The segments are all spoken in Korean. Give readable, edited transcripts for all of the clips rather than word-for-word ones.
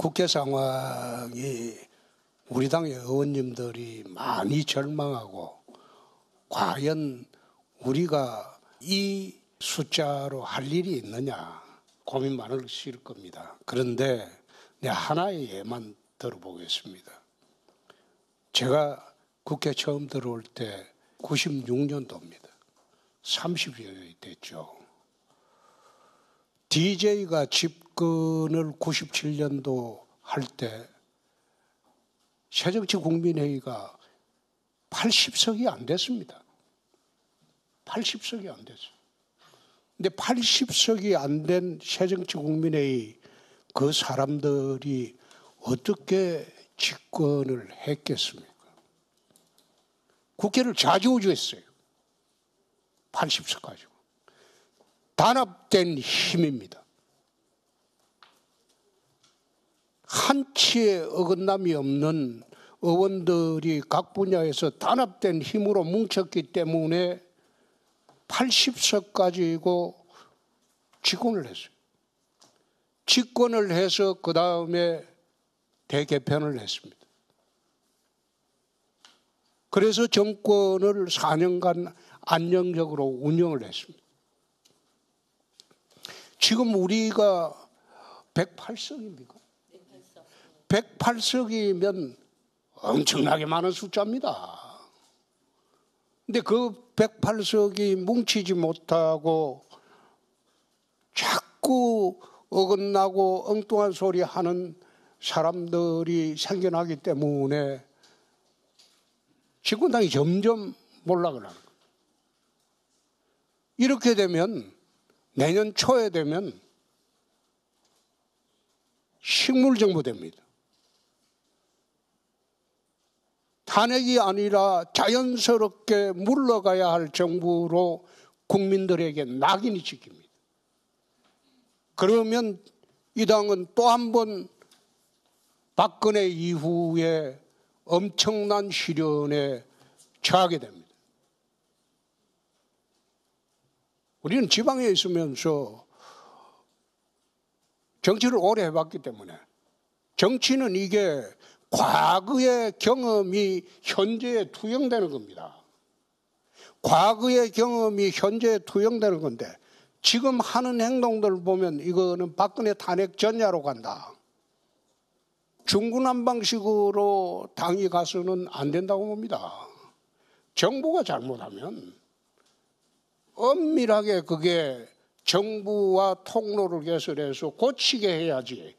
국회 상황이 우리 당의 의원님들이 많이 절망하고 과연 우리가 이 숫자로 할 일이 있느냐 고민 많으실 겁니다. 그런데 하나의 예만 들어보겠습니다. 제가 국회 처음 들어올 때 96년도입니다. 30여 년이 됐죠. DJ가 집권을 97년도 할 때 새정치국민회의가 80석이 안 됐습니다. 80석이 안 됐어요. 근데 80석이 안 된 새정치국민회의 그 사람들이 어떻게 집권을 했겠습니까? 국회를 좌지우지했어요. 80석 가지고. 단합된 힘입니다. 한치의 어긋남이 없는 의원들이 각 분야에서 단합된 힘으로 뭉쳤기 때문에 80석 가지고 집권을 했어요. 집권을 해서 그 다음에 대개편을 했습니다. 그래서 정권을 4년간 안정적으로 운영을 했습니다. 지금 우리가 108석입니까? 108석이면 엄청나게 많은 숫자입니다. 근데 그 108석이 뭉치지 못하고 자꾸 어긋나고 엉뚱한 소리 하는 사람들이 생겨나기 때문에 집권당이 점점 몰락을 하는 거예요. 이렇게 되면 내년 초에 되면 식물정부됩니다. 탄핵이 아니라 자연스럽게 물러가야 할 정부로 국민들에게 낙인이 찍힙니다. 그러면 이 당은 또 한 번 박근혜 이후에 엄청난 시련에 처하게 됩니다. 우리는 지방에 있으면서 정치를 오래 해봤기 때문에 정치는 이게 과거의 경험이 현재에 투영되는 겁니다. 과거의 경험이 현재에 투영되는 건데 지금 하는 행동들을 보면 이거는 박근혜 탄핵 전야로 간다. 중구난방식으로 당이 가서는 안 된다고 봅니다. 정부가 잘못하면 엄밀하게 그게 정부와 통로를 개설해서 고치게 해야지.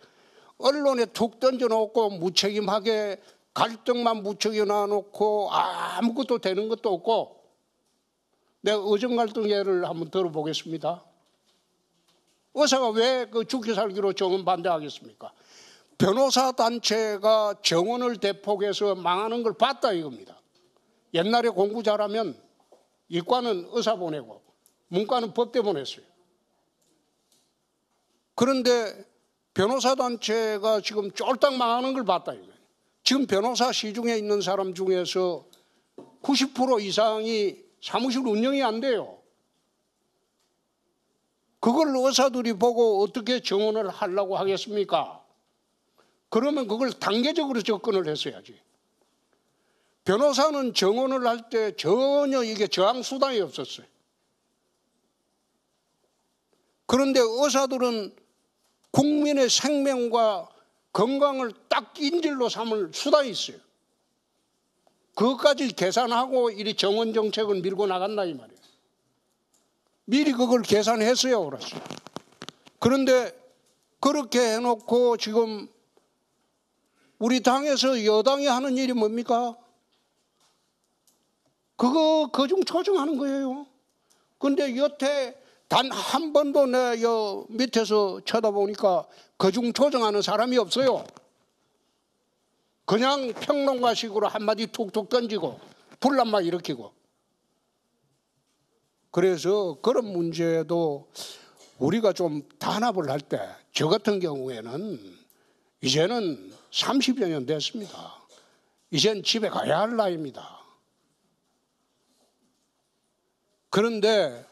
언론에 툭 던져놓고 무책임하게 갈등만 부추겨 놔놓고 아무것도 되는 것도 없고. 내가 의정갈등 예를 한번 들어보겠습니다. 의사가 왜 그 죽기 살기로 정원 반대하겠습니까? 변호사 단체가 정원을 대폭해서 망하는 걸 봤다 이겁니다. 옛날에 공부 잘하면 이과는 의사 보내고 문과는 법대 보냈어요. 그런데 변호사 단체가 지금 쫄딱 망하는 걸 봤다 이거예요. 지금 변호사 시중에 있는 사람 중에서 90% 이상이 사무실 운영이 안 돼요. 그걸 의사들이 보고 어떻게 정원을 하려고 하겠습니까? 그러면 그걸 단계적으로 접근을 했어야지. 변호사는 정원을 할 때 전혀 이게 저항 수단이 없었어요. 그런데 의사들은 국민의 생명과 건강을 딱 인질로 삼을 수단이 있어요. 그것까지 계산하고 이 정원 정책을 밀고 나간다 이 말이에요. 미리 그걸 계산했어야 옳았어요. 그런데 그렇게 해놓고 지금 우리 당에서 여당이 하는 일이 뭡니까? 그거 거중 조정하는 거예요. 그런데 여태 단 한 번도 내 밑에서 쳐다보니까 거중 조정하는 사람이 없어요. 그냥 평론가식으로 한마디 툭툭 던지고 분란만 일으키고. 그래서 그런 문제도 우리가 좀 단합을 할 때 저 같은 경우에는 이제는 30여 년 됐습니다. 이젠 집에 가야 할 나이입니다. 그런데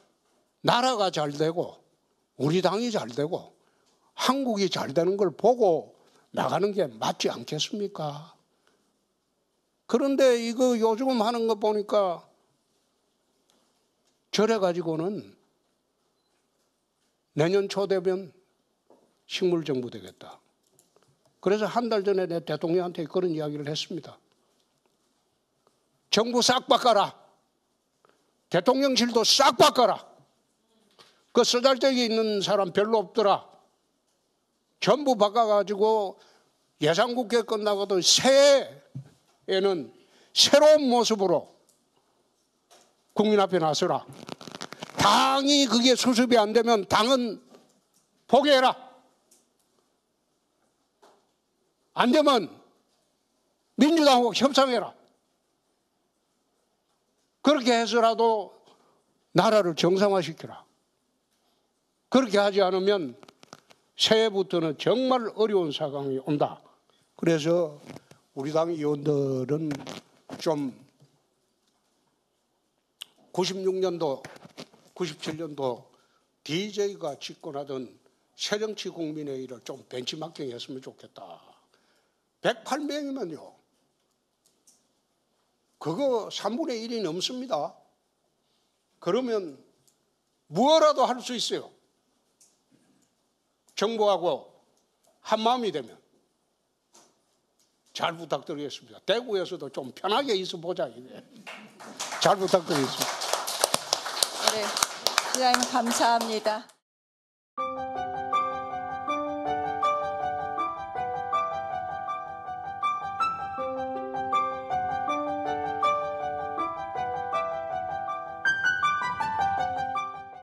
나라가 잘 되고 우리 당이 잘 되고 한국이 잘 되는 걸 보고 나가는 게 맞지 않겠습니까? 그런데 이거 요즘 하는 거 보니까 저래가지고는 내년 초 되면 식물정부 되겠다. 그래서 한 달 전에 내 대통령한테 그런 이야기를 했습니다. 정부 싹 바꿔라. 대통령실도 싹 바꿔라. 그 쓰잘데기 있는 사람 별로 없더라. 전부 바꿔가지고 예산국회 끝나고도 새해에는 새로운 모습으로 국민 앞에 나서라. 당이 그게 수습이 안 되면 당은 포기해라. 안 되면 민주당하고 협상해라. 그렇게 해서라도 나라를 정상화시켜라. 그렇게 하지 않으면 새해부터는 정말 어려운 상황이 온다. 그래서 우리 당 의원들은 좀 96년도, 97년도 DJ가 집권하던 새정치 국민회의를 좀 벤치마킹 했으면 좋겠다. 108명이면요. 그거 3분의 1이 넘습니다. 그러면 무엇라도 할 수 있어요. 정부하고 한마음이 되면. 잘 부탁드리겠습니다. 대구에서도 좀 편하게 있어 보자. 이게. 잘 부탁드리겠습니다. 네, 시장님 감사합니다.